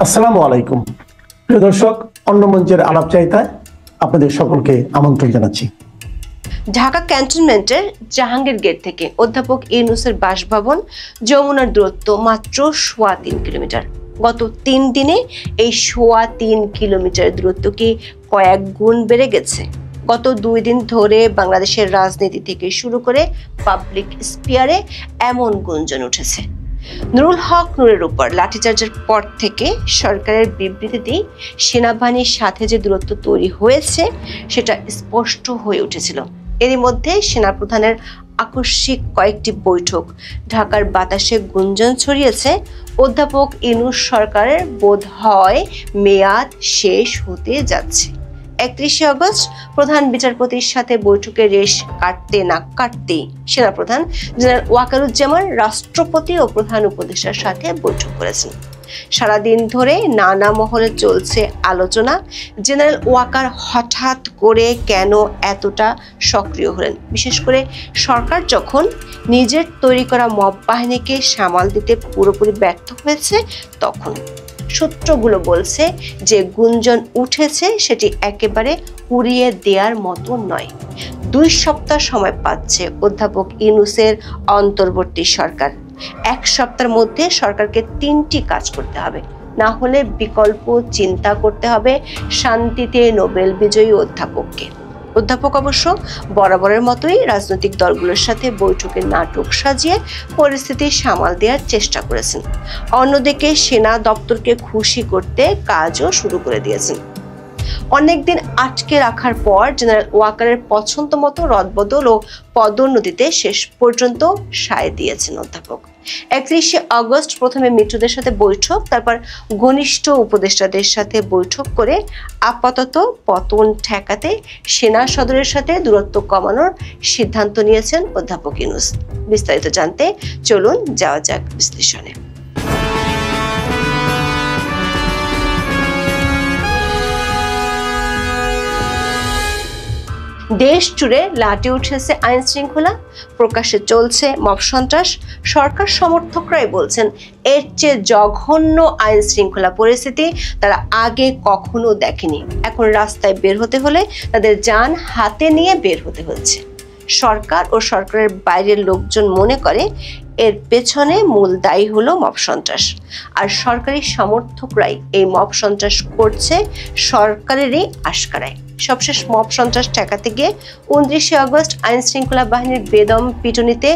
আসসালামু আলাইকুম প্রিয় দর্শক, অন্য মঞ্চের আলাপচারিতায় আপনাদের সকলকে আমন্ত্রণ জানাচ্ছি। ঢাকা ক্যান্টনমেন্টের জাহাঙ্গীর গেট থেকে অধ্যাপক ইউনূসের বাসভবন যমুনার দূরত্ব মাত্র ৩.৫ কিলোমিটার। গত ৩ দিনে এই ৩.৫ কিলোমিটার দূরত্ব কি কয়েক গুণ বেড়ে গেছে। গত ২ দিন ধরে বাংলাদেশের রাজনীতি থেকে শুরু করে পাবলিক স্পিয়ারে এমন গুঞ্জন উঠেছে। নুরুল হক নূরের উপর লাঠিচার্জের পর থেকে সরকারের বিবৃতিতে সেনাবাহিনীর সাথে যে দূরত্ব তৈরি হয়েছে সেটা স্পষ্ট হয়ে উঠেছিল। এরই মধ্যে সেনাপ্রধানের আকস্মিক কয়েকটি বৈঠক ঢাকার বাতাসে গুঞ্জন ছড়িয়েছে অধ্যাপক ইউনূস সরকারের বোধ হয় মেয়াদ শেষ হতে যাচ্ছে। ৩১ আগস্ট প্রধান বিচারপতির সাথে বৈঠকের রেশ কাটতে না কাটতেই সেনাপ্রধান জেনারেল ওয়াকারুজ্জামান রাষ্ট্রপতি ও প্রধান উপদেষ্টার সাথে বৈঠক করেছেন। সারাদিন ধরে নানা মহলে চলছে আলোচনা, জেনারেল ওয়াকার হঠাৎ করে কেন এতটা সক্রিয় হলেন, বিশেষ করে সরকার যখন নিজের তৈরি করা মব বাহিনীকে সামাল দিতে পুরোপুরি ব্যর্থ হয়েছে তখন। সূত্রগুলো বলছে যে গুঞ্জন উঠেছে সেটি একেবারে উড়িয়ে দেওয়ার মতো নয়। ২ সপ্তাহ সময় পাচ্ছে অধ্যাপক ইউনূসের অন্তর্বর্তী সরকার। ১ সপ্তাহের মধ্যে সরকারকে ৩টি কাজ করতে হবে, না হলে বিকল্প চিন্তা করতে হবে শান্তিতে নোবেল বিজয়ী অধ্যাপক অবশ্য বরাবরের মতোই রাজনৈতিক দলগুলোর সাথে বৈঠকের নাটক সাজিয়ে পরিস্থিতি সামাল দেওয়ার চেষ্টা করেছেন। অন্যদিকে সেনা দপ্তরকে খুশি করতে কাজও শুরু করে দিয়েছেন। অনেকদিন আটকে রাখার পর জেনারেল ওয়াকারের পছন্দ মতো রদবদল ও পদোন্নতিতে শেষ পর্যন্ত সায় দিয়েছেন অধ্যাপক। ৩১ আগস্ট প্রথমে মিত্রদের সাথে বৈঠক, তারপর ঘনিষ্ঠ উপদেষ্টাদের সাথে বৈঠক করে আপাতত পতন ঠেকাতে সেনা সদরের সাথে দূরত্ব কমানোর সিদ্ধান্ত নিয়েছেন অধ্যাপক ইউনূস। বিস্তারিত জানতে চলুন যাওয়া যাক বিশ্লেষণে। দেশ জুড়ে লাটে উঠেছে আইন শৃঙ্খলা, প্রকাশ্যে চলছে মব সন্ত্রাস। সরকার সমর্থকরাই বলছেন এর চেয়ে জঘন্য আইন শৃঙ্খলা পরিস্থিতি তারা আগে কখনো দেখেনি। এখন রাস্তায় বের হতে হলে তাদের যান হাতে নিয়ে বের হতে হচ্ছে। সরকার ও সরকারের বাইরের লোকজন মনে করে এর পেছনে মূল দায়ী হলো মব সন্ত্রাস, আর সরকারি সমর্থকরাই এই মব সন্ত্রাস করছে সরকারেরই আশকারায়। সবশেষ মব সন্ত্রাস ঠেকাতে গিয়ে ২৯ আগস্ট আইন শৃঙ্খলা বাহিনীর বেদম পিটুনিতে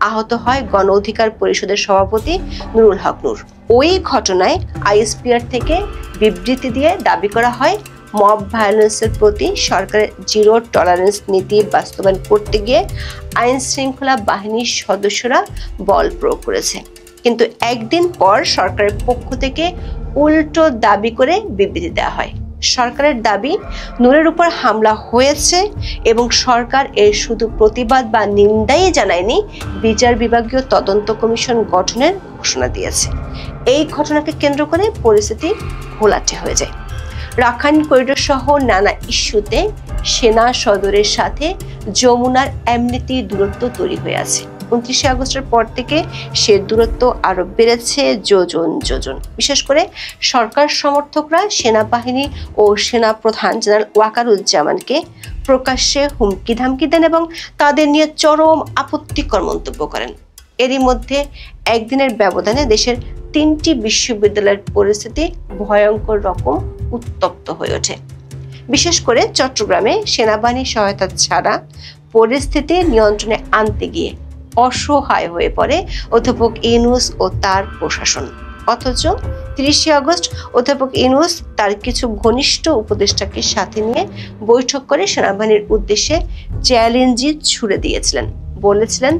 আহত হয় গণ অধিকার পরিষদের সভাপতি নুরুল হক নূর। ওই ঘটনায় আইএসপিআর থেকে বিবৃতি দিয়ে দাবি করা হয় মব ভায়োলেন্সের প্রতি সরকারের জিরো টলারেন্স নীতি বাস্তবায়ন করতে গিয়ে আইন শৃঙ্খলা বাহিনীর সদস্যরা বল প্রয়োগ করেছে। কিন্তু একদিন পর সরকারের পক্ষ থেকে উল্টো দাবি করে বিবৃতি দেওয়া হয়। সরকারের দাবি নূরের উপর হামলা হয়েছে এবং সরকার এর শুধু প্রতিবাদ বা নিন্দাই জানায়নি, বিচার বিভাগীয় তদন্ত কমিশন গঠনের ঘোষণা দিয়েছে। এই ঘটনাকে কেন্দ্র করে পরিস্থিতি ঘোলাটে হয়ে যায়। রাখাইন করিডোর সহ নানা ইস্যুতে সেনা সদরের সাথে যমুনার এমনিতেই দূরত্ব তৈরি হয়ে আছে। ২৯ আগস্টের পর থেকে সে দূরত্ব আরো বেড়েছে যোজন। বিশেষ করে সরকার সমর্থকরা সেনাবাহিনী ও সেনা প্রধান জেনারেল ওয়াকারুজ্জামানকে প্রকাশ্যে হুমকি ধামকি দেন এবং তাদের নিয়ে চরম আপত্তিকর মন্তব্য করেন। এরই মধ্যে একদিনের ব্যবধানে দেশের ৩টি বিশ্ববিদ্যালয়ের পরিস্থিতি ভয়ঙ্কর রকম উত্তপ্ত হয়ে ওঠে। বিশেষ করে চট্টগ্রামে সেনাবাহিনীর সহায়তা ছাড়া পরিস্থিতি নিয়ন্ত্রণে আনতে গিয়ে অসহায় হয়ে পড়ে অধ্যাপক ইউনূস ও তার প্রশাসন। অথচ ৩০ আগস্ট অধ্যাপক ইউনূস তার কিছু ঘনিষ্ঠ উপদেষ্টাকে সাথে নিয়ে বৈঠক করে সেনাবাহিনীর উদ্দেশ্যে চ্যালেঞ্জই ছুড়ে দিয়েছিলেন। বলেছিলেন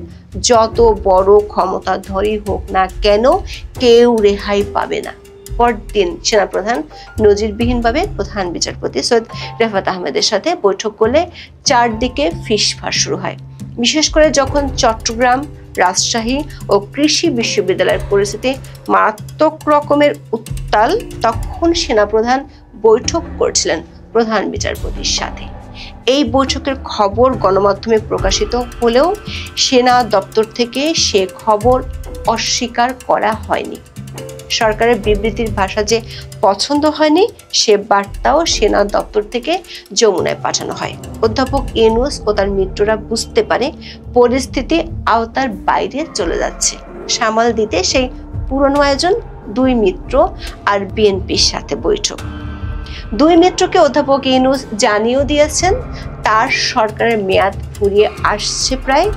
যত বড় ক্ষমতাধরই হোক না কেন কেউ রেহাই পাবে না। পরদিন সেনাপ্রধান নজিরবিহীনভাবে প্রধান বিচারপতি সৈয়দ রেফাত আহমেদের সাথে বৈঠক করলে চারদিকে ফিসফাস শুরু হয়। বিশেষ করে যখন চট্টগ্রাম, রাজশাহী ও কৃষি বিশ্ববিদ্যালয়ের পরিস্থিতি মারাত্মক রকমের উত্তাল, তখন সেনাপ্রধান বৈঠক করছিলেন প্রধান বিচারপতির সাথে। এই বৈঠকের খবর গণমাধ্যমে প্রকাশিত হলেও সেনা দপ্তর থেকে সে খবর অস্বীকার করা হয়নি। সরকারের বিবৃতির ভাষা যে পছন্দ হয়নি সে বার্তাও সেনা দপ্তর থেকে যমুনায় পাঠানো হয়। অধ্যাপক ইউনূস ও তার মিত্ররা বুঝতে পারে পরিস্থিতি আওতার বাইরে চলে যাচ্ছে। সামাল দিতে সেই পুরনো আয়োজন, দুই মিত্র আর বিএনপির সাথে বৈঠক। দুই মিত্রকে অধ্যাপক ইউনূস জানিয়েও দিয়েছেন তার সরকারের মেয়াদ ফুরিয়ে আসছে প্রায়।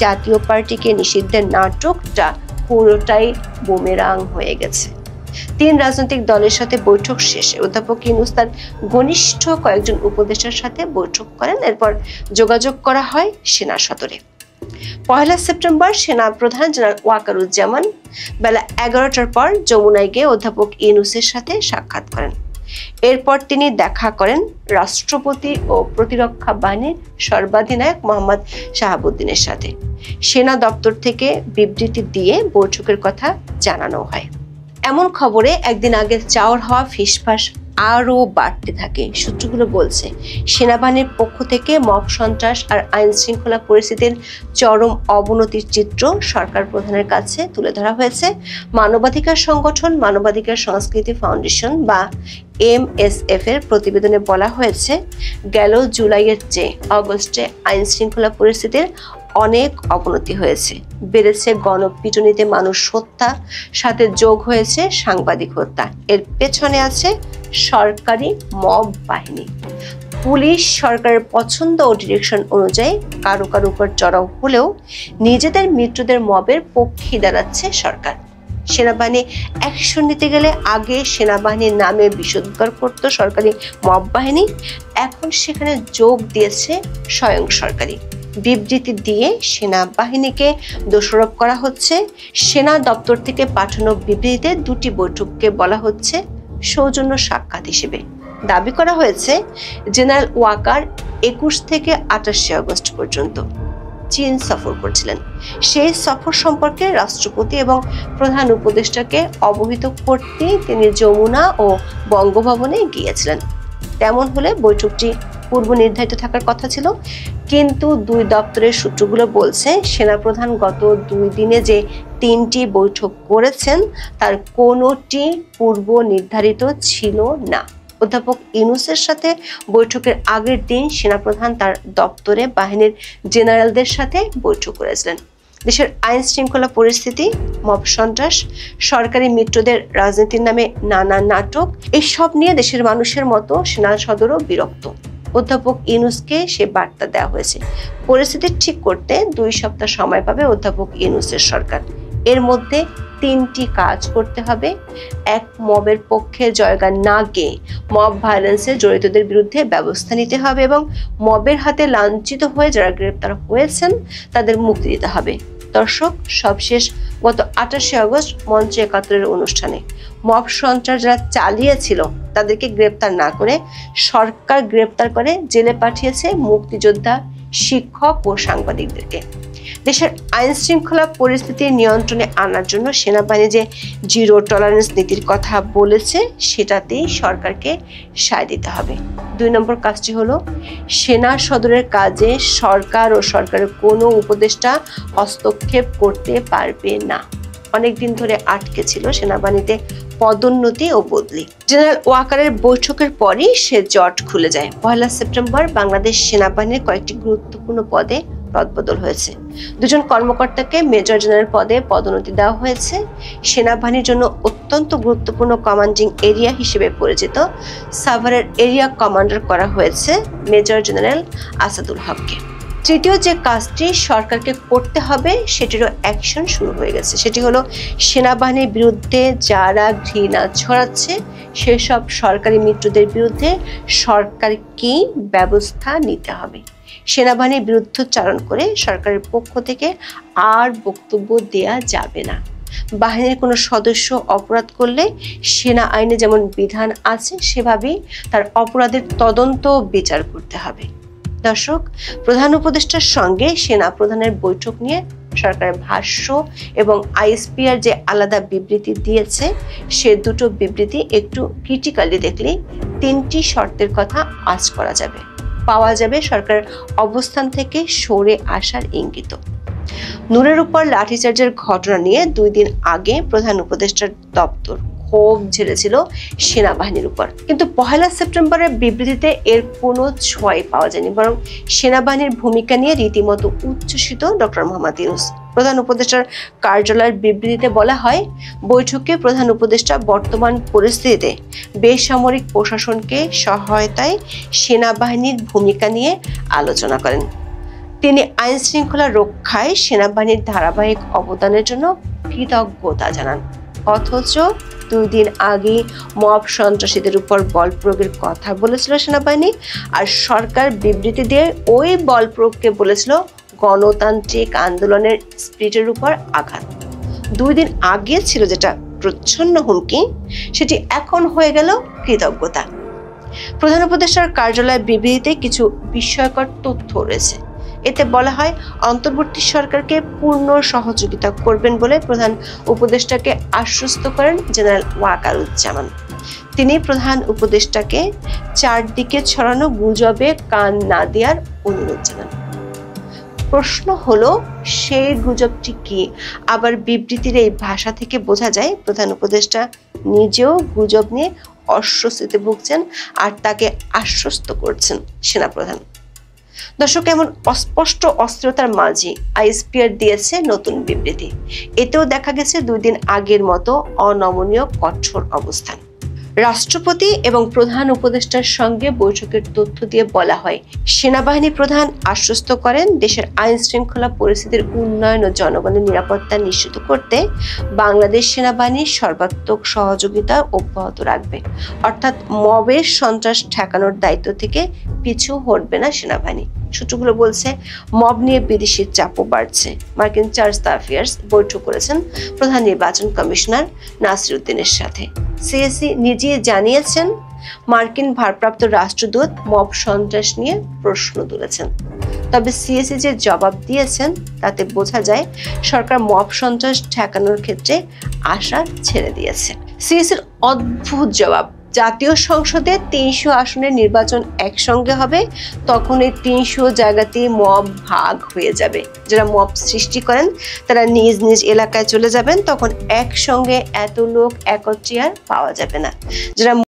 জাতীয় পার্টিকে নিষিদ্ধের নাটকটা পুরোটাই বুমেরাং হয়ে গেছে। তিন রাজনৈতিক দলের সাথে বৈঠক শেষে অধ্যাপক ইউনূস তার ঘনিষ্ঠ কয়েকজন উপদেষ্টার সাথে বৈঠক করেন। এরপর যোগাযোগ করা হয় সেনা সদরে। 1 সেপ্টেম্বর সেনা প্রধান জেনারেল ওয়াকারুজ্জামান বেলা 11টার পর যমুনায় গিয়ে অধ্যাপক ইউনূসের সাথে সাক্ষাৎ করেন। এরপর তিনি দেখা করেন রাষ্ট্রপতি ও প্রতিরক্ষা বাহিনীর সর্বাধিনায়ক মোহাম্মদ শাহাবুদ্দিনের সাথে। সেনা দপ্তর থেকে বিবৃতি দিয়ে বৈঠকের কথা জানানো হয়। এমন খবরে একদিন আগে চাওয়ার হওয়া ফিসফাস আরও বাড়তে থাকে। সূত্রগুলো বলছে সেনাবাহিনীর পক্ষ থেকে মব সন্ত্রাস আর আইন শৃঙ্খলা পরিস্থিতির চরম অবনতির চিত্র সরকার প্রধানের কাছে তুলে ধরা হয়েছে। মানবাধিকার সংগঠন মানবাধিকার সংস্কৃতি ফাউন্ডেশন বা MSF এর প্রতিবেদনে বলা হয়েছে গেল জুলাইয়ের চেয়ে আগস্টে আইন শৃঙ্খলা পরিস্থিতির অনেক অবনতি হয়েছে। বেড়েছে গণপিটুনিতে মানুষ হত্যা, সাথে যোগ হয়েছে সাংবাদিক হত্যা। এর পেছনে আছে সরকারি মব বাহিনী। পুলিশ সরকারের পছন্দ ও ডিরেকশন অনুযায়ী কারো কারো উপর চড়াও হলেও নিজেদের মিত্রদের মবের পক্ষে দাঁড়াচ্ছে সরকার। সেনাবাহিনী অ্যাকশন নিতে গেলে আগে সেনাবাহিনীর নামে বিষোদ্গার করত সরকারি মব বাহিনী, এখন সেখানে যোগ দিয়েছে স্বয়ং সরকারি। বিবৃতি দিয়ে সেনাবাহিনীকে দোষারোপ করা হচ্ছে। সেনা দপ্তর থেকে পাঠানো বিবৃতিতে দুটি বৈঠককে বলা হচ্ছে সৌজন্য সাক্ষাৎ হিসেবে। দাবি করা হয়েছে জেনারেল ওয়াকার 21 থেকে 28 আগস্ট পর্যন্ত চীন সফর করছিলেন। সেই সফর সম্পর্কে রাষ্ট্রপতি এবং প্রধান উপদেষ্টাকে অবহিত করতে তিনি যমুনা ও বঙ্গভবনে গিয়েছিলেন। তেমন হলে বৈঠকটি পূর্ব নির্ধারিত থাকার কথা ছিল, কিন্তু দুই দপ্তরের সূত্রগুলো বলছে সেনাপ্রধান গত 2 দিনে যে 3টি বৈঠক করেছেন তার কোনোটি পূর্ব নির্ধারিত ছিল না। অধ্যাপক ইউনূসের সাথে বৈঠকের আগের দিন সেনাপ্রধান তার দপ্তরে বাহিনীর জেনারেলদের সাথে বৈঠক করেছিলেন। দেশের আইন শৃঙ্খলা পরিস্থিতি, মব সন্ত্রাস, সরকারি মিত্রদের রাজনীতির নামে নানা নাটক, এসব নিয়ে দেশের মানুষের মতো সেনা সদরও বিরক্ত। অধ্যাপক ইউনূসকে সে বার্তা দেওয়া হয়েছে পরিস্থিতি ঠিক করতে 2 সপ্তাহ সময় পাবে অধ্যাপক ইউনূসের সরকার। এর মধ্যে 3টি কাজ করতে হবে। 1, মবের পক্ষে জয়গান না গিয়ে মব ভায়োলেন্সে জড়িতদের বিরুদ্ধে ব্যবস্থা নিতে হবে এবং মবের হাতে লাঞ্ছিত হয়ে যারা গ্রেপ্তার হয়েছেন তাদের মুক্তি দিতে হবে। দর্শক, সবশেষ গত 28 আগস্ট মঞ্চ 71 অনুষ্ঠানে মব সন্ত্রাস যারা চালিয়েছিল তাদেরকে গ্রেপ্তার না করে সরকার গ্রেপ্তার করে জেলে পাঠিয়েছে মুক্তিযোদ্ধা, শিক্ষক ও সাংবাদিকদেরকে। দেশের আইন শৃঙ্খলা পরিস্থিতি নিয়ন্ত্রণে আনার জন্য সেনাবাহিনী যে জিরো টলারেন্স নীতির কথা বলেছে সেটাতেই সরকারকে সায় দিতে হবে। 2 নম্বর কাজটি হলো সেনা সদরের কাজে সরকার ও সরকারের কোনো উপদেষ্টা হস্তক্ষেপ করতে পারবে না। অনেকদিন ধরে আটকে ছিল সেনাবাহিনীতে পদোন্নতি ও বদলি। জেনারেল ওয়াকারের বৈঠকের পরই সে জট খুলে যায়। 1 সেপ্টেম্বর বাংলাদেশ সেনাবাহিনীর কয়েকটি গুরুত্বপূর্ণ পদে রদবদল হয়েছে। 2 জন কর্মকর্তাকে মেজর জেনারেল পদে পদোন্নতি দেওয়া হয়েছে। সেনাবাহিনীর জন্য অত্যন্ত গুরুত্বপূর্ণ কমান্ডিং এরিয়া হিসেবে পরিচিত সাভারের এরিয়া কমান্ডার করা হয়েছে মেজর জেনারেল আসাদুল হককে। তৃতীয় যে কাজটি সরকারকে করতে হবে সেটিরও অ্যাকশন শুরু হয়ে গেছে। সেটি হলো সেনাবাহিনীর বিরুদ্ধে যারা ঘৃণা ছড়াচ্ছে সেসব সরকারি মিত্রদের বিরুদ্ধে সরকারকে ব্যবস্থা নিতে হবে। সেনাবাহিনীর বিরুদ্ধচারণ করে সরকারের পক্ষ থেকে আর বক্তব্য দেয়া যাবে না। বাহিনীর কোনো সদস্য অপরাধ করলে সেনা আইনে যেমন বিধান আছে সেভাবেই তার অপরাধের তদন্ত বিচার করতে হবে। দর্শক, প্রধান উপদেষ্টার সঙ্গে সেনা প্রধানের বৈঠক নিয়ে সরকারের ভাষ্য এবং আইএসপিআর যে আলাদা বিবৃতি দিয়েছে সে দুটো বিবৃতি একটু ক্রিটিক্যালি দেখলে 3টি শর্তের কথা আঁচ করা যাবে, পাওয়া যাবে সরকারের অবস্থান থেকে সরে আসার ইঙ্গিত। নূরের উপর লাঠিচার্জের ঘটনা নিয়ে 2 দিন আগে প্রধান উপদেষ্টার দপ্তর ক্ষোভ ঝেড়েছিল সেনাবাহিনীর উপর, কিন্তু 1 সেপ্টেম্বরের বিবৃতিতে এর কোনো ছোঁয়াই পাওয়া যায়নি, বরং সেনাবাহিনীর ভূমিকা নিয়ে রীতিমতো উচ্ছ্বসিত ডক্টর মোহাম্মদ ইউনূস। প্রধান উপদেষ্টার কার্যালয়ের বিবৃতিতে বলা হয়, বৈঠকে প্রধান উপদেষ্টা বর্তমান পরিস্থিতিতে বেসামরিক প্রশাসনকে সহায়তায় সেনাবাহিনীর ভূমিকা নিয়ে আলোচনা করেন। তিনি আইন শৃঙ্খলা রক্ষায় সেনাবাহিনীর ধারাবাহিক অবদানের জন্য কৃতজ্ঞতা জানান। অথচ 2 দিন আগে মব সন্ত্রাসীদের উপর বল প্রয়োগের কথা বলেছিল সেনাবাহিনী, আর সরকার বিবৃতি দিয়ে ওই বল প্রয়োগকে বলেছিল গণতান্ত্রিক আন্দোলনের স্পিরিটের উপর আঘাত। 2 দিন আগে ছিল যেটা প্রচ্ছন্ন হুমকি, সেটি এখন হয়ে গেল কৃতজ্ঞতা। প্রধান উপদেষ্টার কার্যালয়ের বিবৃতিতে কিছু বিস্ময়কর তথ্য রয়েছে। এতে বলা হয়, অন্তর্বর্তী সরকারকে পূর্ণ সহযোগিতা করবেন বলে প্রধান উপদেষ্টাকে আশ্বস্ত করেন জেনারেল ওয়াকারুজ্জামান। তিনি প্রধান উপদেষ্টাকে চারদিকে ছড়ানো গুজবে কান না দেওয়ার অনুরোধ জানান। প্রশ্ন হলো, সেই গুজবটি কি? আবার বিবৃতির এই ভাষা থেকে বোঝা যায় প্রধান উপদেষ্টা নিজেও গুজব নিয়ে অস্বস্তিতে ভুগছেন আর তাকে আশ্বস্ত করছেন সেনাপ্রধান। দর্শক, এমন অস্পষ্ট অস্থিরতার মাঝে আইএসপিআর দিয়েছে নতুন বিবৃতি। এতেও দেখা গেছে 2 দিন আগের মতো অনমনীয় কঠোর অবস্থান। রাষ্ট্রপতি এবং প্রধান উপদেষ্টার সঙ্গে বৈঠকের তথ্য দিয়ে বলা হয়, সেনাবাহিনী প্রধান আশ্বস্ত করেন দেশের আইন শৃঙ্খলা পরিস্থিতির উন্নয়ন ও জনগণের নিরাপত্তা নিশ্চিত করতে বাংলাদেশ সেনাবাহিনী সর্বাত্মক সহযোগিতা অব্যাহত রাখবে। অর্থাৎ মবের সন্ত্রাস ঠেকানোর দায়িত্ব থেকে পিছু হটবে না সেনাবাহিনী। সূত্রগুলো বলছে, মব নিয়ে বিদেশি চাপও বাড়ছে। মার্কিন চার্জ দ্য অ্যাফেয়ার্স বৈঠক করেছেন প্রধান নির্বাচন কমিশনার নাসির উদ্দিনের সাথে। সিএসি নিজে জানিয়েছেন, মার্কিন ভারপ্রাপ্ত রাষ্ট্রদূত মব সন্ত্রাস নিয়ে প্রশ্ন তুলেছেন। তবে সিএসি যে জবাব দিয়েছেন তাতে বোঝা যায় সরকার মব সন্ত্রাস ঠেকানোর ক্ষেত্রে আশা ছেড়ে দিয়েছে। সিএসির অদ্ভুত জবাব, জাতীয় সংসদে 300 আসনের নির্বাচন একসঙ্গে হবে, তখন এই 300 জায়গাতেই মব ভাগ হয়ে যাবে। যারা মব সৃষ্টি করেন তারা নিজ নিজ এলাকায় চলে যাবেন, তখন একসঙ্গে এত লোক একত্রে আর পাওয়া যাবে না। যারা